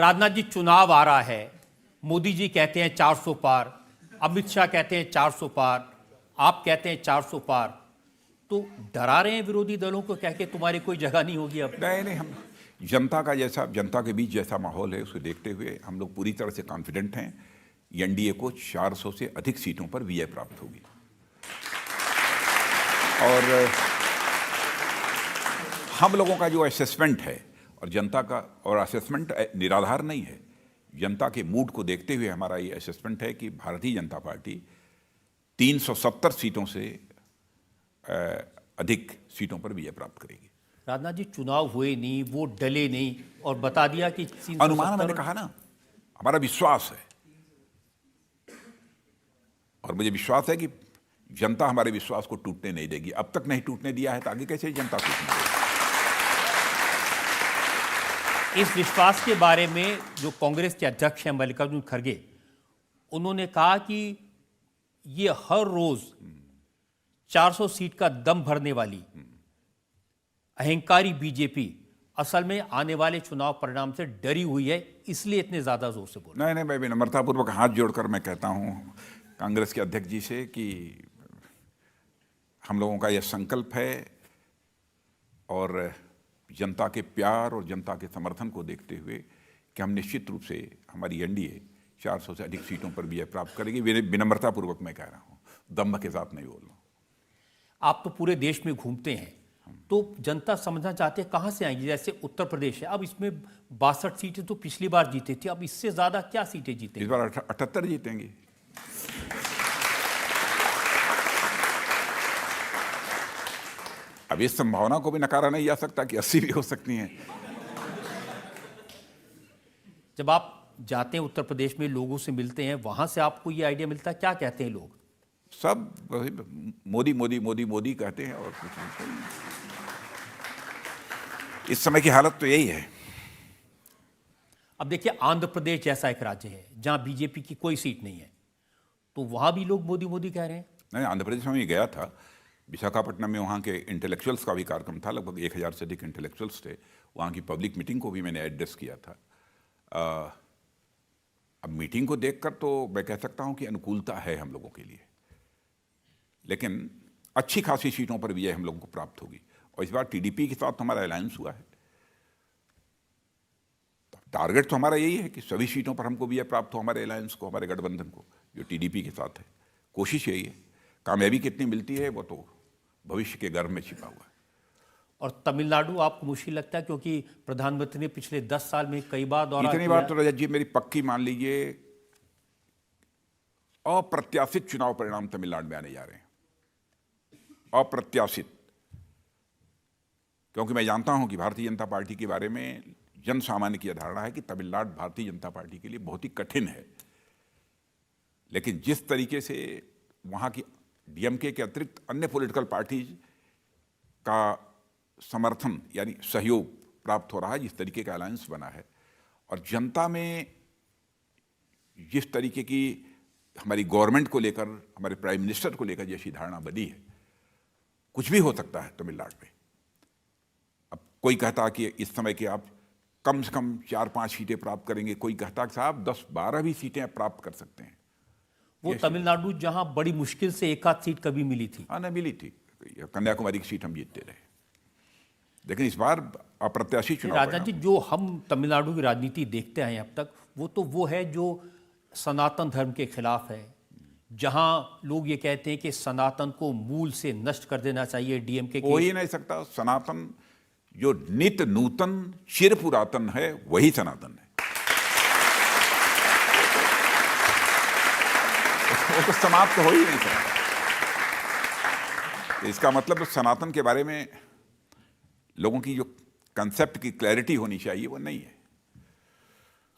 राजनाथ जी, चुनाव आ रहा है, मोदी जी कहते हैं 400 पार, अमित शाह कहते हैं 400 पार, आप कहते हैं 400 पार, तो डरा रहे हैं विरोधी दलों को कह के तुम्हारी कोई जगह नहीं होगी अब? नहीं, हम जनता के बीच जैसा माहौल है उसे देखते हुए हम लोग पूरी तरह से कॉन्फिडेंट हैं। एनडीए को 400 से अधिक सीटों पर विजय प्राप्त होगी। और हम लोगों का जो असेसमेंट है और जनता का, और असेसमेंट निराधार नहीं है, जनता के मूड को देखते हुए हमारा ये असेसमेंट है कि भारतीय जनता पार्टी 370 सीटों से अधिक सीटों पर विजय प्राप्त करेगी। राजनाथ जी, चुनाव हुए नहीं, वो डले नहीं और बता दिया कि अनुमान, मैंने कहा ना, हमारा विश्वास है और मुझे विश्वास है कि जनता हमारे विश्वास को टूटने नहीं देगी। अब तक नहीं टूटने दिया है तो आगे कैसे जनता टूटने देगी? इस विश्वास के बारे में जो कांग्रेस के अध्यक्ष हैं मल्लिकार्जुन खड़गे, उन्होंने कहा कि ये हर रोज 400 सीट का दम भरने वाली अहंकारी बीजेपी असल में आने वाले चुनाव परिणाम से डरी हुई है, इसलिए इतने ज्यादा जोर से बोल रहे हैं। नहीं, मैं विनम्रतापूर्वक हाथ जोड़कर मैं कहता हूं कांग्रेस के अध्यक्ष जी से कि हम लोगों का यह संकल्प है और जनता के प्यार और जनता के समर्थन को देखते हुए कि हम निश्चित रूप से हमारी एनडीए 400 से अधिक सीटों पर विजय प्राप्त करेगी। विनम्रतापूर्वक मैं कह रहा हूं, दम्भ के साथ नहीं बोल रहा हूं। आप तो पूरे देश में घूमते हैं, तो जनता समझना चाहते हैं कहां से आएंगी। जैसे उत्तर प्रदेश है, अब इसमें 62 सीटें तो पिछली बार जीते थे, अब इससे ज्यादा क्या सीटें जीते? इस बार 78 जीतेंगे। अब इस संभावना को भी नकारा नहीं जा सकता कि 80 भी हो सकती हैं। जब आप जाते हैं उत्तर प्रदेश में, लोगों से मिलते हैं, वहां से आपको ये आइडिया मिलता है, क्या कहते हैं लोग? सब मोदी मोदी मोदी मोदी कहते हैं और कुछ नहीं। इस समय की हालत तो यही है। अब देखिए, आंध्र प्रदेश जैसा एक राज्य है जहां बीजेपी की कोई सीट नहीं है, तो वहां भी लोग मोदी मोदी कह रहे हैं। नहीं, आंध्र प्रदेश में गया था, विशाखापट्टनम में वहाँ के इंटेलेक्चुअल्स का भी कार्यक्रम था, लगभग 1000 से अधिक इंटेलेक्चुअल्स थे। वहाँ की पब्लिक मीटिंग को भी मैंने एड्रेस किया था। अब मीटिंग को देखकर तो मैं कह सकता हूँ कि अनुकूलता है हम लोगों के लिए, लेकिन अच्छी खासी सीटों पर विजय हम लोगों को प्राप्त होगी। और इस बार टीडीपी के साथ हमारा अलायंस हुआ है, तो टारगेट तो हमारा यही है कि सभी सीटों पर हमको विजय प्राप्त हो, हमारे अलायंस को, हमारे गठबंधन को, जो टीडीपी के साथ है। कोशिश यही है। कामयाबी कितनी मिलती है वो तो भविष्य के गर्भ में छिपा हुआ है। और तमिलनाडु आपको मुश्किल लगता है, क्योंकि प्रधानमंत्री ने पिछले 10 साल में कई बार दौरा इतनी बार तो रजत जी मेरी पक्की मान लीजिए, अप्रत्याशित चुनाव परिणाम तमिलनाडु में आने जा रहे हैं। अप्रत्याशित, क्योंकि मैं जानता हूं कि भारतीय जनता पार्टी के बारे में जन सामान्य की धारणा है कि तमिलनाडु भारतीय जनता पार्टी के लिए बहुत ही कठिन है, लेकिन जिस तरीके से वहां की डीएमके के अतिरिक्त अन्य पॉलिटिकल पार्टीज का समर्थन यानी सहयोग प्राप्त हो रहा है, जिस तरीके का अलायंस बना है, और जनता में जिस तरीके की हमारी गवर्नमेंट को लेकर, हमारे प्राइम मिनिस्टर को लेकर जैसी धारणा बनी है, कुछ भी हो सकता है तमिलनाडु में। अब कोई कहता कि इस समय के आप कम से कम 4-5 सीटें प्राप्त करेंगे, कोई कहता कि साहब 10-12 भी सीटें प्राप्त कर सकते हैं। वो तमिलनाडु जहां बड़ी मुश्किल से एक आध सीट कभी मिली थी। हाँ, नहीं मिली थी, कन्याकुमारी की सीट हम जीतते रहे, लेकिन इस बार अप्रत्याशित चुनाव। राजनाथ जी, जो हम तमिलनाडु की राजनीति देखते हैं अब तक, वो है जो सनातन धर्म के खिलाफ है, जहां लोग ये कहते हैं कि सनातन को मूल से नष्ट कर देना चाहिए। डीएमके हो ही नहीं सकता। सनातन जो नित्य नूतन चिर पुरातन है, वही सनातन है। वो तो समाप्त हो ही नहीं सकता। इसका मतलब सनातन के बारे में लोगों की जो कंसेप्ट की क्लैरिटी होनी चाहिए वो नहीं है।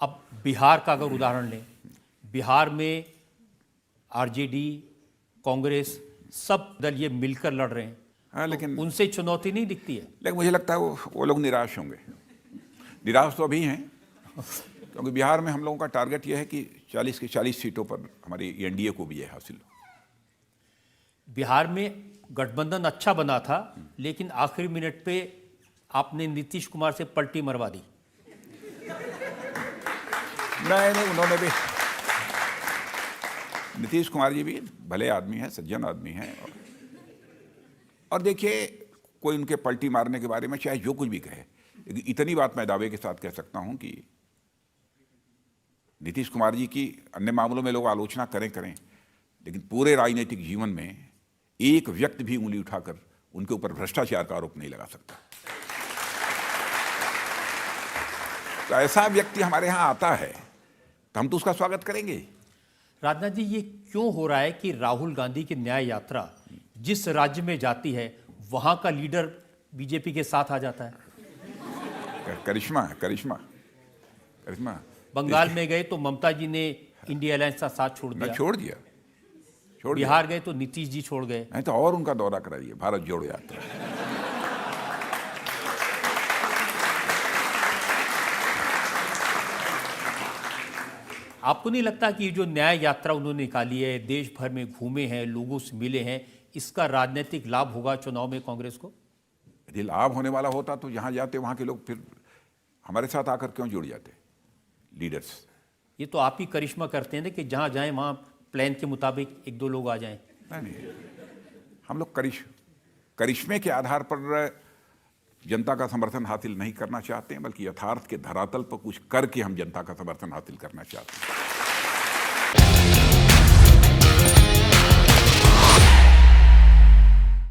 अब बिहार का अगर उदाहरण लें, बिहार में आरजेडी, कांग्रेस, सब दल ये मिलकर लड़ रहे हैं। हाँ, लेकिन तो उनसे चुनौती नहीं दिखती है। लेकिन मुझे लगता है वो लोग निराश होंगे। निराश तो अभी हैं, क्योंकि बिहार में हम लोगों का टारगेट यह है कि 40 की 40 सीटों पर हमारी एनडीए को भी यह हासिल हो। बिहार में गठबंधन अच्छा बना था, लेकिन आखिरी मिनट पे आपने नीतीश कुमार से पलटी मरवा दी। नहीं, उन्होंने भी, नीतीश कुमार जी भी भले आदमी हैं, सज्जन आदमी हैं, और देखिए कोई उनके पलटी मारने के बारे में चाहे जो कुछ भी कहे, लेकिन इतनी बात मैं दावे के साथ कह सकता हूं कि नीतीश कुमार जी की अन्य मामलों में लोग आलोचना करें, लेकिन पूरे राजनीतिक जीवन में एक व्यक्ति भी उंगली उठाकर उनके ऊपर भ्रष्टाचार का आरोप नहीं लगा सकता। तो ऐसा व्यक्ति हमारे यहां आता है तो हम तो उसका स्वागत करेंगे। राजनाथ जी, ये क्यों हो रहा है कि राहुल गांधी की न्याय यात्रा जिस राज्य में जाती है वहां का लीडर बीजेपी के साथ आ जाता है? करिश्मा है, करिश्मा। बंगाल में गए तो ममता जी ने इंडिया अलायंस का साथ छोड़ दिया, छोड़ दिया। बिहार गए तो नीतीश जी छोड़ गए, नहीं तो और उनका दौरा कराइए, भारत जोड़ो यात्रा। आपको नहीं लगता कि ये जो न्याय यात्रा उन्होंने निकाली है, देश भर में घूमे हैं, लोगों से मिले हैं, इसका राजनीतिक लाभ होगा चुनाव में कांग्रेस को? यदि लाभ होने वाला होता तो जहां जाते वहां के लोग फिर हमारे साथ आकर क्यों जुड़ जाते लीडर्स? ये तो आप ही करिश्मा करते हैं ना कि जहां जाएं वहां प्लान के मुताबिक एक दो लोग आ जाएं। नहीं, हम लोग करिश्मे के आधार पर जनता का समर्थन हासिल नहीं करना चाहते हैं, बल्कि यथार्थ के धरातल पर कुछ करके हम जनता का समर्थन हासिल करना चाहते हैं।